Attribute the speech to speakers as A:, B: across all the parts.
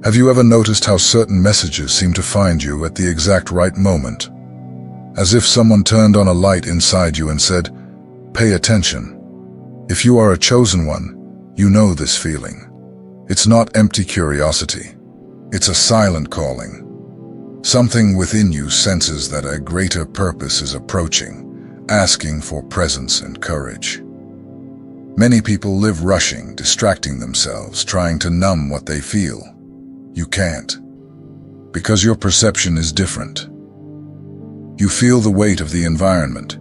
A: Have you ever noticed how certain messages seem to find you at the exact right moment? As if someone turned on a light inside you and said, "Pay attention." If you are a chosen one, you know this feeling. It's not empty curiosity. It's a silent calling. Something within you senses that a greater purpose is approaching, asking for presence and courage. Many people live rushing, distracting themselves, trying to numb what they feel. You can't, because your perception is different. You feel the weight of the environment.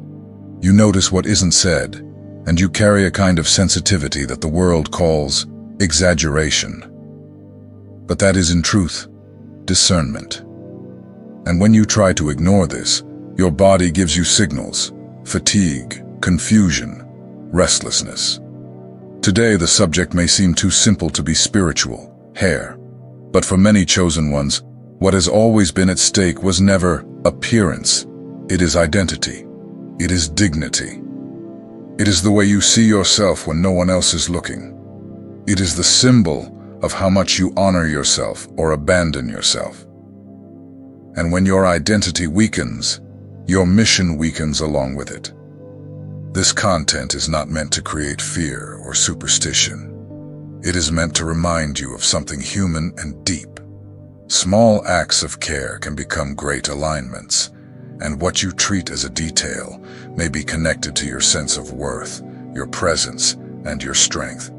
A: You notice what isn't said, and you carry a kind of sensitivity that the world calls exaggeration. But that is in truth discernment. And when you try to ignore this, your body gives you signals: fatigue, confusion, restlessness. Today the subject may seem too simple to be spiritual, hair. But for many chosen ones, what has always been at stake was never appearance. It is identity. It is dignity. It is the way you see yourself when no one else is looking. It is the symbol of how much you honor yourself or abandon yourself. And when your identity weakens, your mission weakens along with it. This content is not meant to create fear or superstition. It is meant to remind you of something human and deep. Small acts of care can become great alignments, and what you treat as a detail may be connected to your sense of worth, your presence, and your strength.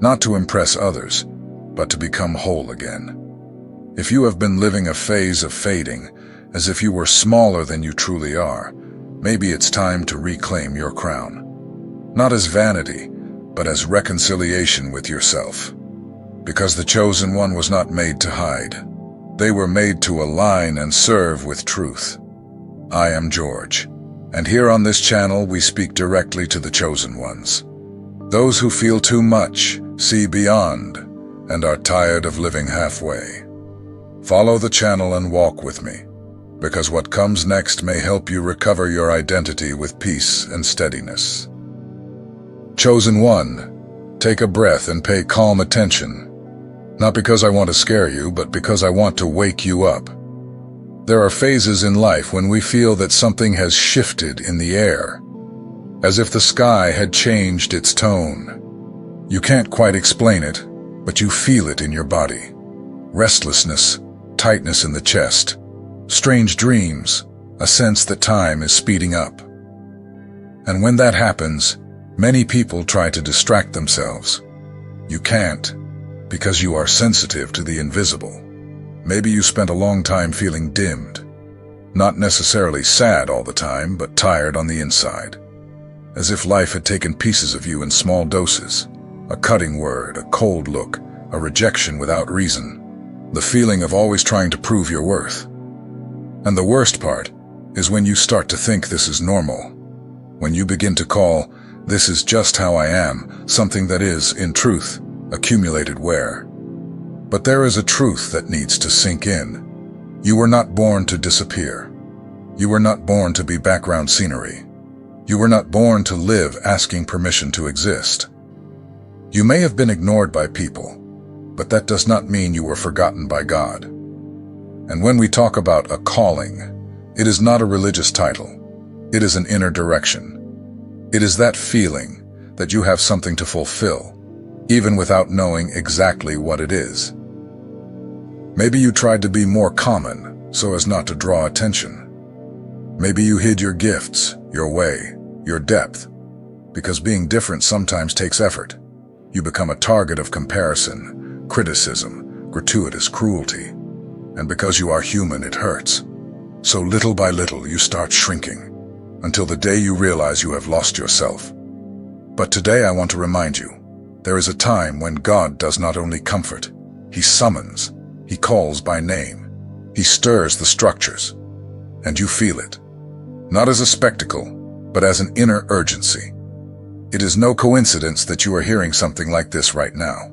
A: Not to impress others, but to become whole again. If you have been living a phase of fading, as if you were smaller than you truly are, maybe it's time to reclaim your crown. Not as vanity, but as reconciliation with yourself. Because the chosen one was not made to hide. They were made to align and serve with truth. I am George, and here on this channel we speak directly to the chosen ones. Those who feel too much, see beyond, and are tired of living halfway. Follow the channel and walk with me, because what comes next may help you recover your identity with peace and steadiness. Chosen one, take a breath and pay calm attention. Not because I want to scare you, but because I want to wake you up. There are phases in life when we feel that something has shifted in the air, as if the sky had changed its tone. You can't quite explain it, but you feel it in your body. Restlessness, tightness in the chest, strange dreams, a sense that time is speeding up. And when that happens, many people try to distract themselves. You can't, because you are sensitive to the invisible. Maybe you spent a long time feeling dimmed. Not necessarily sad all the time, but tired on the inside. As if life had taken pieces of you in small doses. A cutting word, a cold look, a rejection without reason. The feeling of always trying to prove your worth. And the worst part is when you start to think this is normal. When you begin to call, "This is just how I am," something that is, in truth, accumulated wear. But there is a truth that needs to sink in. You were not born to disappear. You were not born to be background scenery. You were not born to live asking permission to exist. You may have been ignored by people, but that does not mean you were forgotten by God. And when we talk about a calling, it is not a religious title. It is an inner direction. It is that feeling that you have something to fulfill, even without knowing exactly what it is. Maybe you tried to be more common so as not to draw attention. Maybe you hid your gifts, your way, your depth, because being different sometimes takes effort. You become a target of comparison, criticism, gratuitous cruelty. And because you are human, it hurts. So little by little you start shrinking, until the day you realize you have lost yourself. But today I want to remind you, there is a time when God does not only comfort, He summons, He calls by name. He stirs the structures, and you feel it. Not as a spectacle, but as an inner urgency. It is no coincidence that you are hearing something like this right now.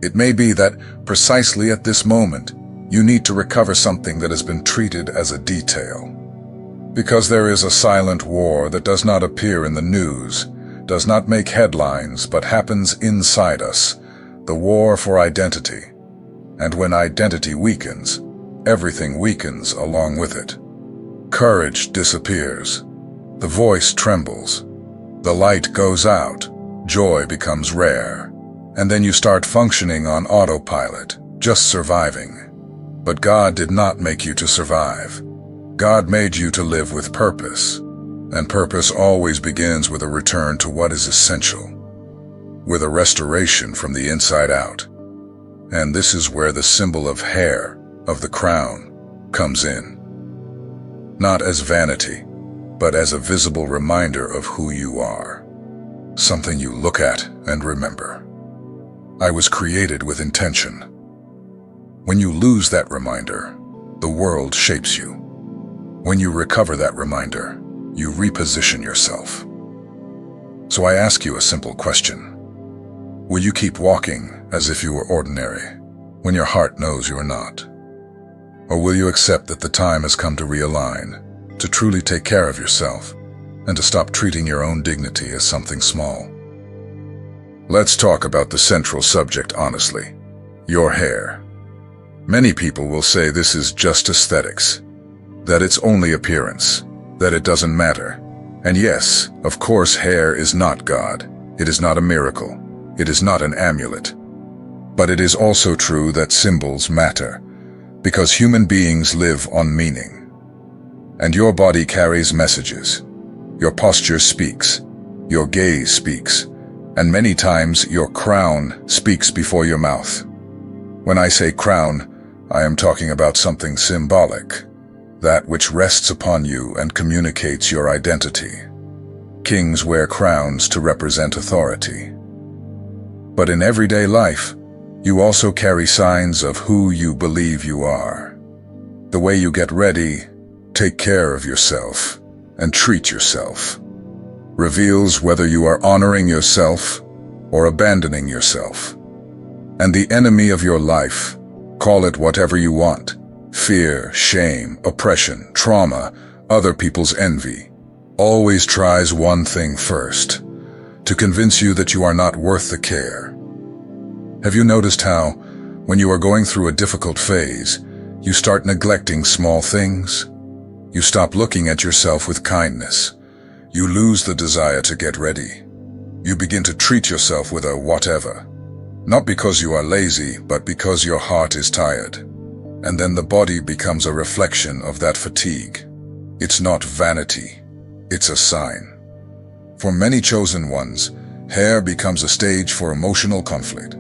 A: It may be that, precisely at this moment, you need to recover something that has been treated as a detail. Because there is a silent war that does not appear in the news, does not make headlines, but happens inside us, the war for identity. And when identity weakens, everything weakens along with it. Courage disappears. The voice trembles. The light goes out. Joy becomes rare. And then you start functioning on autopilot, just surviving. But God did not make you to survive. God made you to live with purpose. And purpose always begins with a return to what is essential, with a restoration from the inside out. And this is where the symbol of hair, of the crown, comes in. Not as vanity, but as a visible reminder of who you are. Something you look at and remember. I was created with intention. When you lose that reminder, the world shapes you. When you recover that reminder, you reposition yourself. So I ask you a simple question. Will you keep walking as if you were ordinary, when your heart knows you are not? Or will you accept that the time has come to realign, to truly take care of yourself, and to stop treating your own dignity as something small? Let's talk about the central subject honestly, your hair. Many people will say this is just aesthetics, that it's only appearance, that it doesn't matter. And yes, of course, hair is not God. It is not a miracle. It is not an amulet. But it is also true that symbols matter, because human beings live on meaning. And your body carries messages. Your posture speaks. Your gaze speaks. And many times your crown speaks before your mouth. When I say crown, I am talking about something symbolic, that which rests upon you and communicates your identity. Kings wear crowns to represent authority. But in everyday life, you also carry signs of who you believe you are. The way you get ready, take care of yourself, and treat yourself, reveals whether you are honoring yourself or abandoning yourself. And the enemy of your life, call it whatever you want, fear, shame, oppression, trauma, other people's envy, always tries one thing first, to convince you that you are not worth the care. Have you noticed how, when you are going through a difficult phase, you start neglecting small things? You stop looking at yourself with kindness. You lose the desire to get ready. You begin to treat yourself with a whatever. Not because you are lazy, but because your heart is tired. And then the body becomes a reflection of that fatigue. It's not vanity. It's a sign. For many chosen ones, hair becomes a stage for emotional conflict.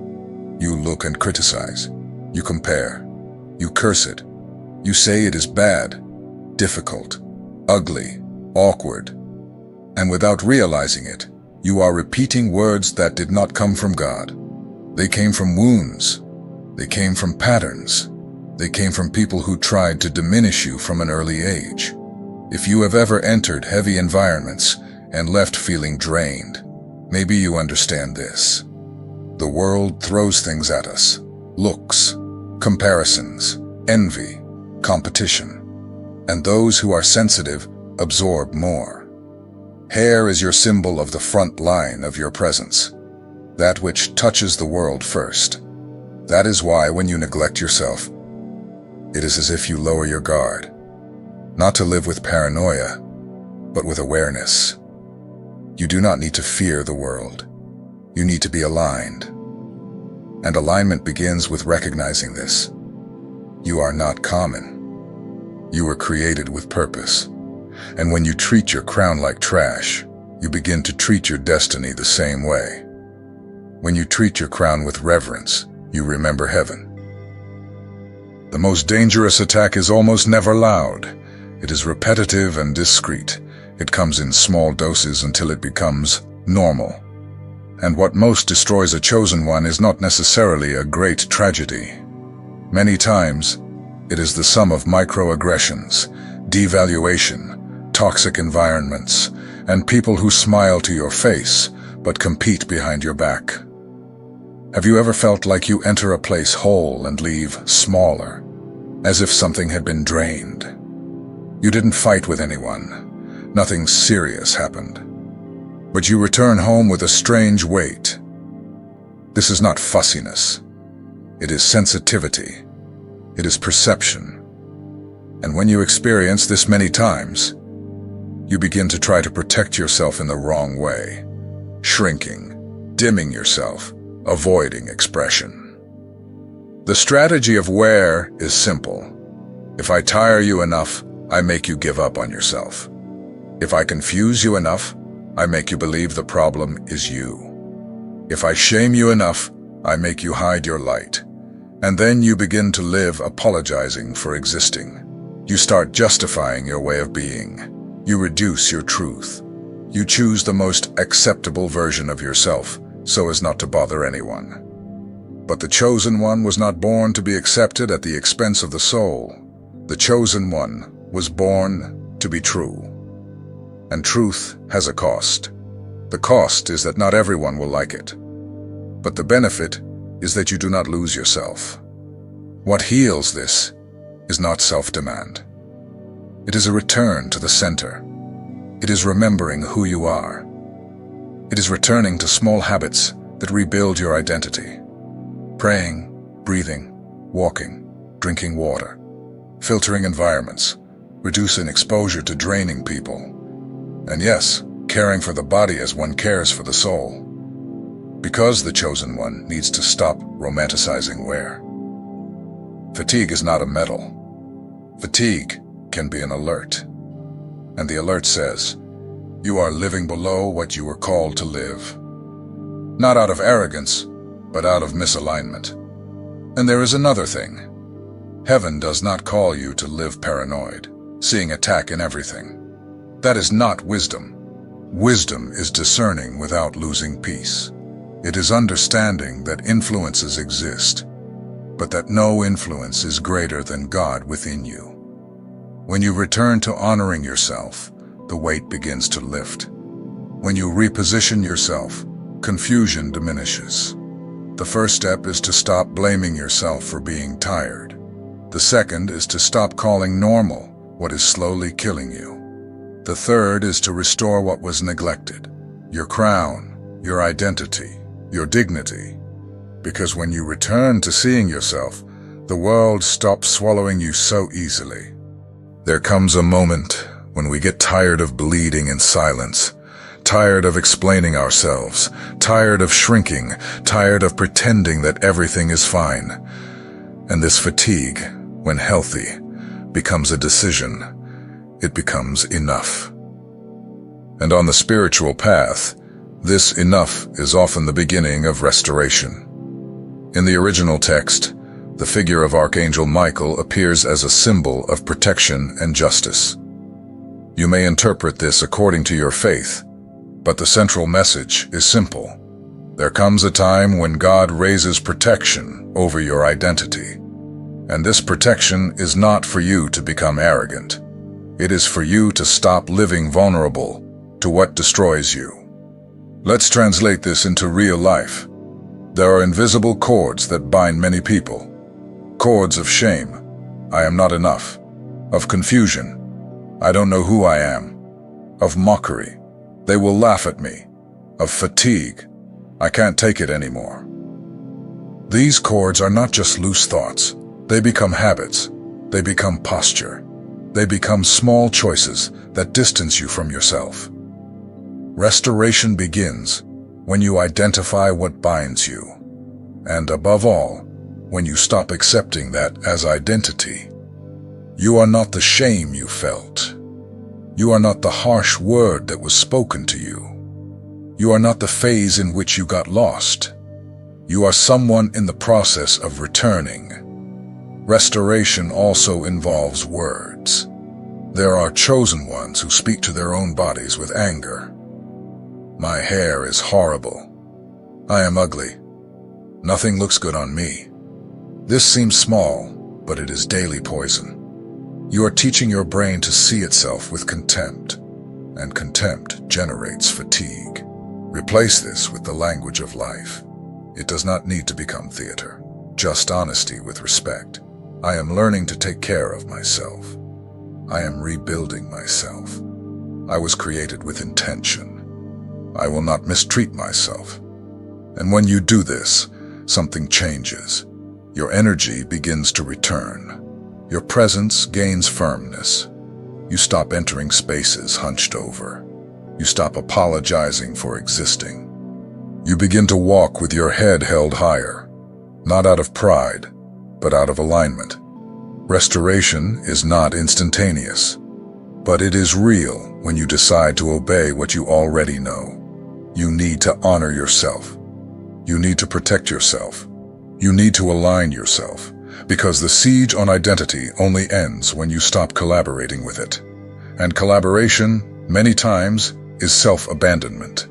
A: You look and criticize. You compare. You curse it. You say it is bad, difficult, ugly, awkward. And without realizing it, you are repeating words that did not come from God. They came from wounds. They came from patterns. They came from people who tried to diminish you from an early age. If you have ever entered heavy environments and left feeling drained, maybe you understand this. The world throws things at us: looks, comparisons, envy, competition. And those who are sensitive absorb more. Hair is your symbol of the front line of your presence, that which touches the world first. That is why when you neglect yourself, it is as if you lower your guard, not to live with paranoia, but with awareness. You do not need to fear the world. You need to be aligned. And alignment begins with recognizing this. You are not common. You were created with purpose. And when you treat your crown like trash, you begin to treat your destiny the same way. When you treat your crown with reverence, you remember heaven. The most dangerous attack is almost never loud. It is repetitive and discreet. It comes in small doses until it becomes normal. And what most destroys a chosen one is not necessarily a great tragedy. Many times, it is the sum of microaggressions, devaluation, toxic environments, and people who smile to your face but compete behind your back. Have you ever felt like you enter a place whole and leave smaller, as if something had been drained? You didn't fight with anyone. Nothing serious happened. But you return home with a strange weight. This is not fussiness. It is sensitivity. It is perception. And when you experience this many times, you begin to try to protect yourself in the wrong way, shrinking, dimming yourself, avoiding expression. The strategy of wear is simple. If I tire you enough, I make you give up on yourself. If I confuse you enough, I make you believe the problem is you. If I shame you enough, I make you hide your light. And then you begin to live apologizing for existing. You start justifying your way of being. You reduce your truth. You choose the most acceptable version of yourself so as not to bother anyone. But the chosen one was not born to be accepted at the expense of the soul. The chosen one was born to be true. And truth has a cost. The cost is that not everyone will like it. But the benefit is that you do not lose yourself. What heals this is not self-demand. It is a return to the center. It is remembering who you are. It is returning to small habits that rebuild your identity. Praying, breathing, walking, drinking water, filtering environments, reducing exposure to draining people. And yes, caring for the body as one cares for the soul. Because the chosen one needs to stop romanticizing wear. Fatigue is not a medal. Fatigue can be an alert. And the alert says, you are living below what you were called to live. Not out of arrogance, but out of misalignment. And there is another thing. Heaven does not call you to live paranoid, seeing attack in everything. That is not wisdom. Wisdom is discerning without losing peace. It is understanding that influences exist, but that no influence is greater than God within you. When you return to honoring yourself, the weight begins to lift. When you reposition yourself, confusion diminishes. The first step is to stop blaming yourself for being tired. The second is to stop calling normal what is slowly killing you. The third is to restore what was neglected, your crown, your identity, your dignity. Because when you return to seeing yourself, the world stops swallowing you so easily. There comes a moment when we get tired of bleeding in silence, tired of explaining ourselves, tired of shrinking, tired of pretending that everything is fine. And this fatigue, when healthy, becomes a decision. It becomes enough. And on the spiritual path, this enough is often the beginning of restoration. In the original text, the figure of Archangel Michael appears as a symbol of protection and justice. You may interpret this according to your faith, but the central message is simple. There comes a time when God raises protection over your identity. And this protection is not for you to become arrogant. It is for you to stop living vulnerable to what destroys you. Let's translate this into real life. There are invisible cords that bind many people. Cords of shame, I am not enough. Of confusion, I don't know who I am. Of mockery, they will laugh at me. Of fatigue, I can't take it anymore. These cords are not just loose thoughts. They become habits. They become posture. They become small choices that distance you from yourself. Restoration begins when you identify what binds you. And above all, when you stop accepting that as identity. You are not the shame you felt. You are not the harsh word that was spoken to you. You are not the phase in which you got lost. You are someone in the process of returning. Restoration also involves words. There are chosen ones who speak to their own bodies with anger. My hair is horrible. I am ugly. Nothing looks good on me. This seems small, but it is daily poison. You are teaching your brain to see itself with contempt, and contempt generates fatigue. Replace this with the language of life. It does not need to become theater, just honesty with respect. I am learning to take care of myself. I am rebuilding myself. I was created with intention. I will not mistreat myself. And when you do this, something changes. your energy begins to return. Your presence gains firmness. You stop entering spaces hunched over. You stop apologizing for existing. You begin to walk with your head held higher, not out of pride, but out of alignment. Restoration is not instantaneous, but it is real when you decide to obey what you already know. You need to honor yourself. You need to protect yourself. You need to align yourself, because the siege on identity only ends when you stop collaborating with it. And collaboration, many times, is self-abandonment.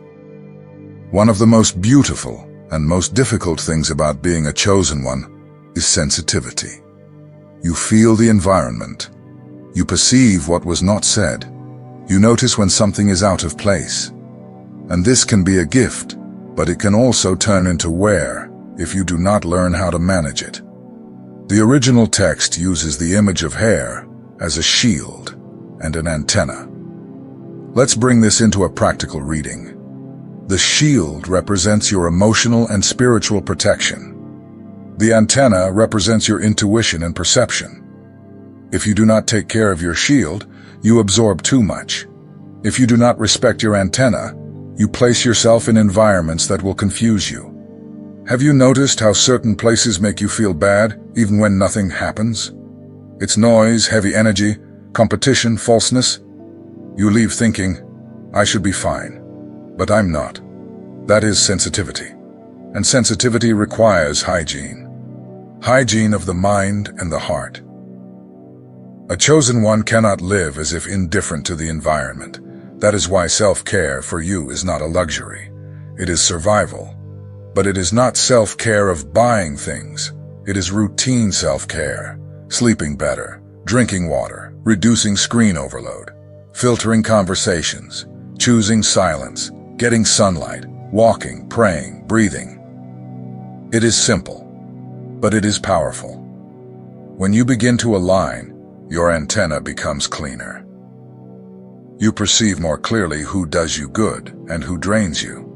A: One of the most beautiful and most difficult things about being a chosen one is sensitivity. You feel the environment. You perceive what was not said. You notice when something is out of place. And this can be a gift, but it can also turn into wear if you do not learn how to manage it. The original text uses the image of hair as a shield and an antenna. Let's bring this into a practical reading. The shield represents your emotional and spiritual protection. The antenna represents your intuition and perception. If you do not take care of your shield, you absorb too much. If you do not respect your antenna, you place yourself in environments that will confuse you. Have you noticed how certain places make you feel bad, even when nothing happens? It's noise, heavy energy, competition, falseness. You leave thinking, I should be fine, but I'm not. That is sensitivity. And sensitivity requires hygiene. Hygiene of the mind and the heart. A chosen one cannot live as if indifferent to the environment. That is why self-care for you is not a luxury. It is survival. But it is not self-care of buying things. It is routine self-care. Sleeping better, drinking water, reducing screen overload, filtering conversations, choosing silence, getting sunlight, walking, praying, breathing. It is simple, but it is powerful. When you begin to align, your antenna becomes cleaner. You perceive more clearly who does you good and who drains you.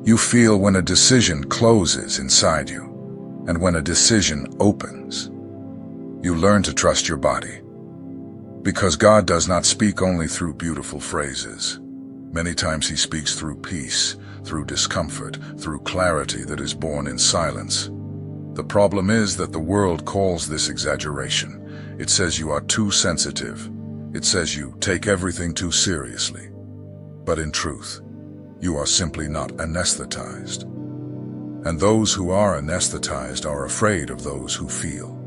A: You feel when a decision closes inside you, and when a decision opens. You learn to trust your body. Because God does not speak only through beautiful phrases. Many times He speaks through peace, through discomfort, through clarity that is born in silence. The problem is that the world calls this exaggeration. It says you are too sensitive. It says you take everything too seriously. But in truth, you are simply not anesthetized. And those who are anesthetized are afraid of those who feel.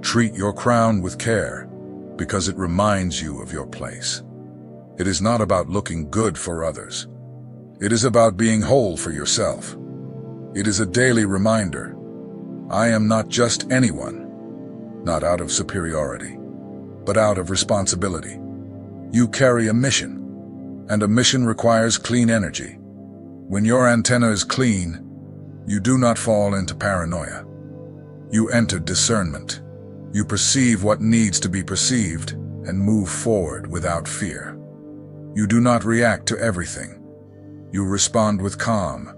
A: Treat your crown with care, because it reminds you of your place. It is not about looking good for others. It is about being whole for yourself. It is a daily reminder. I am not just anyone, not out of superiority, but out of responsibility. You carry a mission. And a mission requires clean energy. When your antenna is clean, you do not fall into paranoia. You enter discernment. You perceive what needs to be perceived and move forward without fear. You do not react to everything. You respond with calm.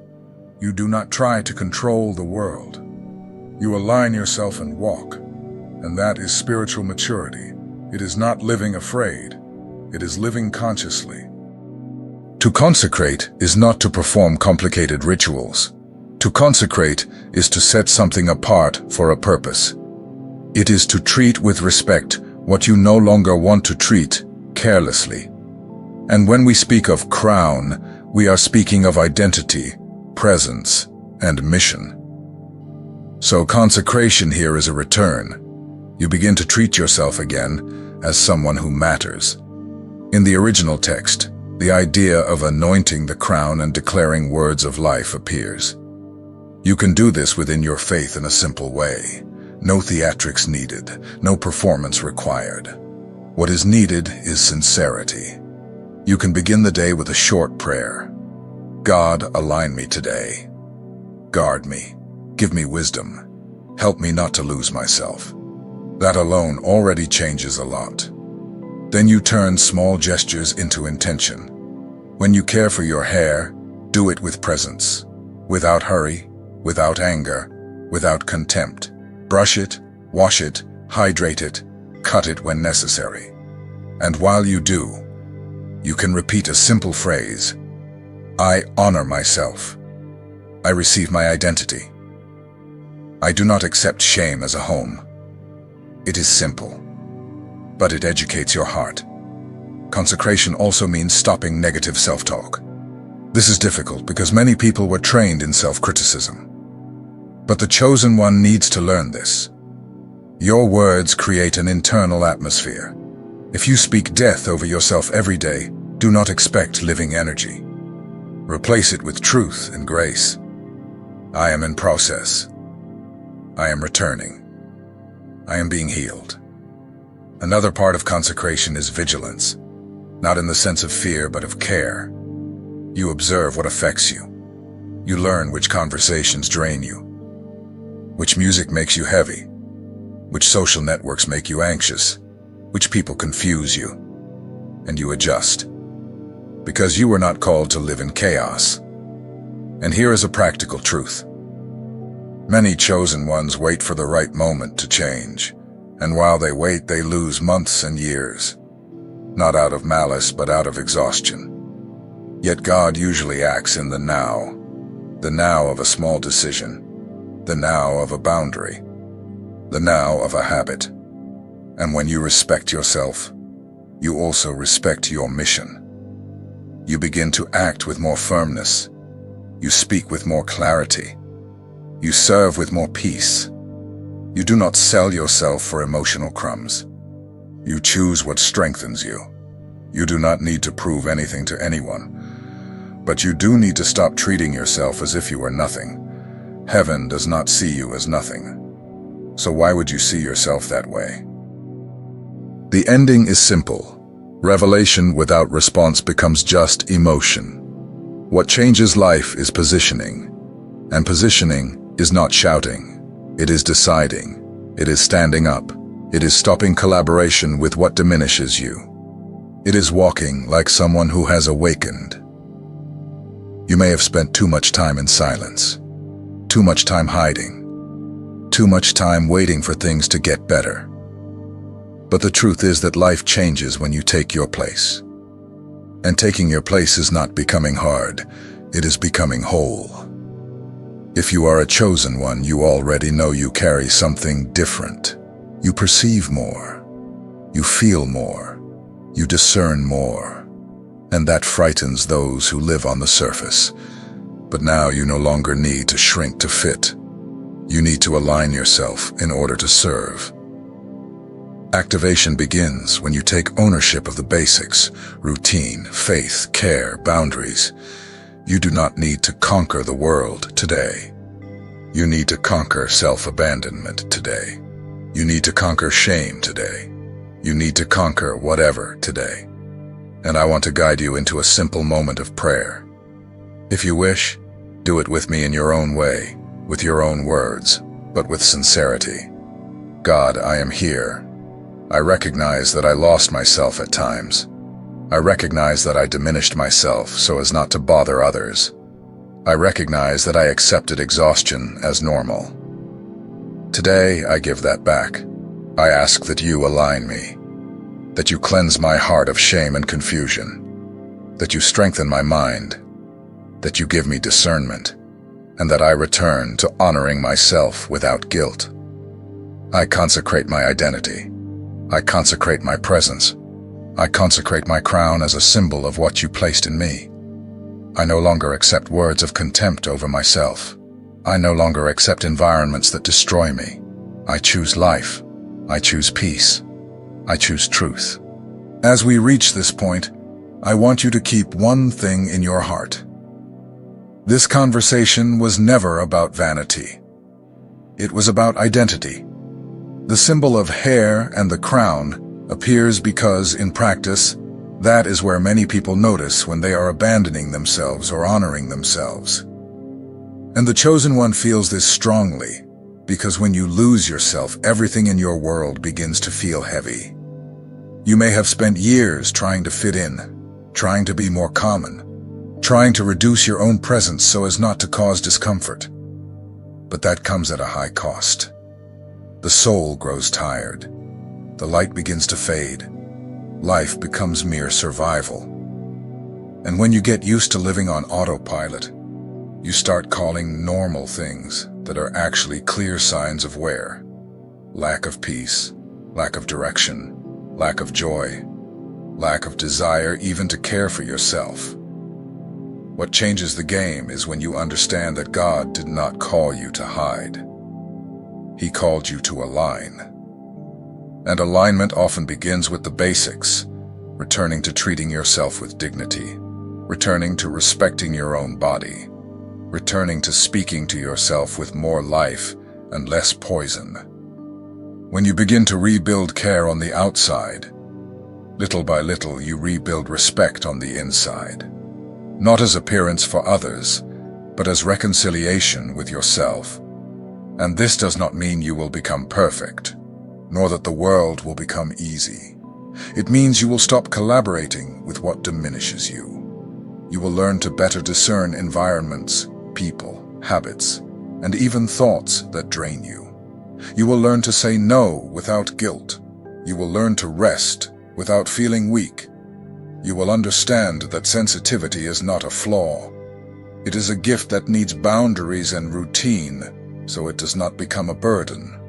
A: You do not try to control the world. You align yourself and walk. And that is spiritual maturity. It is not living afraid. It is living consciously. To consecrate is not to perform complicated rituals. To consecrate is to set something apart for a purpose. It is to treat with respect what you no longer want to treat carelessly. And when we speak of crown, we are speaking of identity, presence, and mission. So consecration here is a return. You begin to treat yourself again as someone who matters. In the original text, the idea of anointing the crown and declaring words of life appears. You can do this within your faith in a simple way. No theatrics needed, no performance required. What is needed is sincerity. You can begin the day with a short prayer. God, align me today. Guard me. Give me wisdom. Help me not to lose myself. That alone already changes a lot. Then you turn small gestures into intention. When you care for your hair, do it with presence, without hurry, without anger, without contempt. Brush it, wash it, hydrate it, cut it when necessary. And while you do, you can repeat a simple phrase: I honor myself. I receive my identity. I do not accept shame as a home. It is simple, but it educates your heart. Consecration also means stopping negative self-talk. This is difficult because many people were trained in self-criticism. But the chosen one needs to learn this. Your words create an internal atmosphere. If you speak death over yourself every day, do not expect living energy. Replace it with truth and grace. I am in process. I am returning. I am being healed. Another part of consecration is vigilance, not in the sense of fear, but of care. You observe what affects you. You learn which conversations drain you, which music makes you heavy, which social networks make you anxious, which people confuse you, and you adjust. Because you were not called to live in chaos. And here is a practical truth. Many chosen ones wait for the right moment to change, and while they wait, they lose months and years. Not out of malice, but out of exhaustion. Yet God usually acts in the now of a small decision, the now of a boundary, the now of a habit. And when you respect yourself, you also respect your mission. You begin to act with more firmness. You speak with more clarity. You serve with more peace. You do not sell yourself for emotional crumbs. You choose what strengthens you. You do not need to prove anything to anyone. But you do need to stop treating yourself as if you are nothing. Heaven does not see you as nothing. So why would you see yourself that way? The ending is simple. Revelation without response becomes just emotion. What changes life is positioning. And positioning is not shouting. It is deciding. It is standing up. It is stopping collaboration with what diminishes you. It is walking like someone who has awakened. You may have spent too much time in silence, too much time hiding, too much time waiting for things to get better. But the truth is that life changes when you take your place. And taking your place is not becoming hard, it is becoming whole. If you are a chosen one, you already know you carry something different. You perceive more, you feel more, you discern more. And that frightens those who live on the surface. But now you no longer need to shrink to fit. You need to align yourself in order to serve. Activation begins when you take ownership of the basics: routine, faith, care, boundaries. You do not need to conquer the world today. You need to conquer self-abandonment today. You need to conquer shame today. You need to conquer whatever today. And I want to guide you into a simple moment of prayer. If you wish, do it with me in your own way, with your own words, but with sincerity. God, I am here. I recognize that I lost myself at times. I recognize that I diminished myself so as not to bother others. I recognize that I accepted exhaustion as normal. Today, I give that back. I ask that you align me, that you cleanse my heart of shame and confusion, that you strengthen my mind, that you give me discernment, and that I return to honoring myself without guilt. I consecrate my identity. I consecrate my presence. I consecrate my crown as a symbol of what you placed in me. I no longer accept words of contempt over myself. I no longer accept environments that destroy me. I choose life. I choose peace. I choose truth. As we reach this point, I want you to keep one thing in your heart. This conversation was never about vanity. It was about identity. The symbol of hair and the crown appears because, in practice, that is where many people notice when they are abandoning themselves or honoring themselves. And the chosen one feels this strongly, because when you lose yourself, everything in your world begins to feel heavy. You may have spent years trying to fit in, trying to be more common, trying to reduce your own presence so as not to cause discomfort. But that comes at a high cost. The soul grows tired. The light begins to fade. Life becomes mere survival. And when you get used to living on autopilot, you start calling normal things that are actually clear signs of wear. Lack of peace, lack of direction, lack of joy, lack of desire even to care for yourself. What changes the game is when you understand that God did not call you to hide. He called you to align. And alignment often begins with the basics, returning to treating yourself with dignity, returning to respecting your own body, returning to speaking to yourself with more life and less poison. When you begin to rebuild care on the outside, little by little you rebuild respect on the inside. Not as appearance for others, but as reconciliation with yourself. And this does not mean you will become perfect, nor that the world will become easy. It means you will stop collaborating with what diminishes you. You will learn to better discern environments, people, habits, and even thoughts that drain you. You will learn to say no without guilt. You will learn to rest without feeling weak. You will understand that sensitivity is not a flaw. It is a gift that needs boundaries and routine, so it does not become a burden.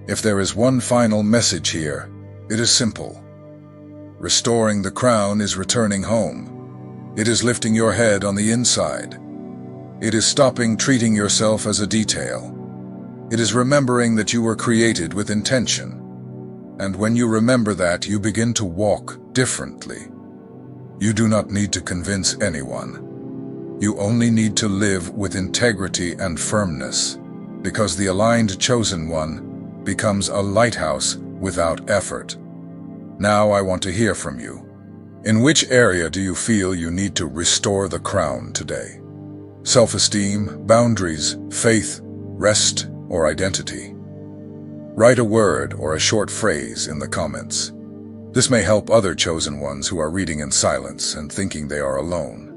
A: If there is one final message here, it is simple. Restoring the crown is returning home. It is lifting your head on the inside. It is stopping treating yourself as a detail. It is remembering that you were created with intention. And when you remember that, you begin to walk differently. You do not need to convince anyone. You only need to live with integrity and firmness, because the aligned chosen one becomes a lighthouse without effort. Now I want to hear from you. In which area do you feel you need to restore the crown today? Self-esteem, boundaries, faith, rest, or identity? Write a word or a short phrase in the comments. This may help other chosen ones who are reading in silence and thinking they are alone.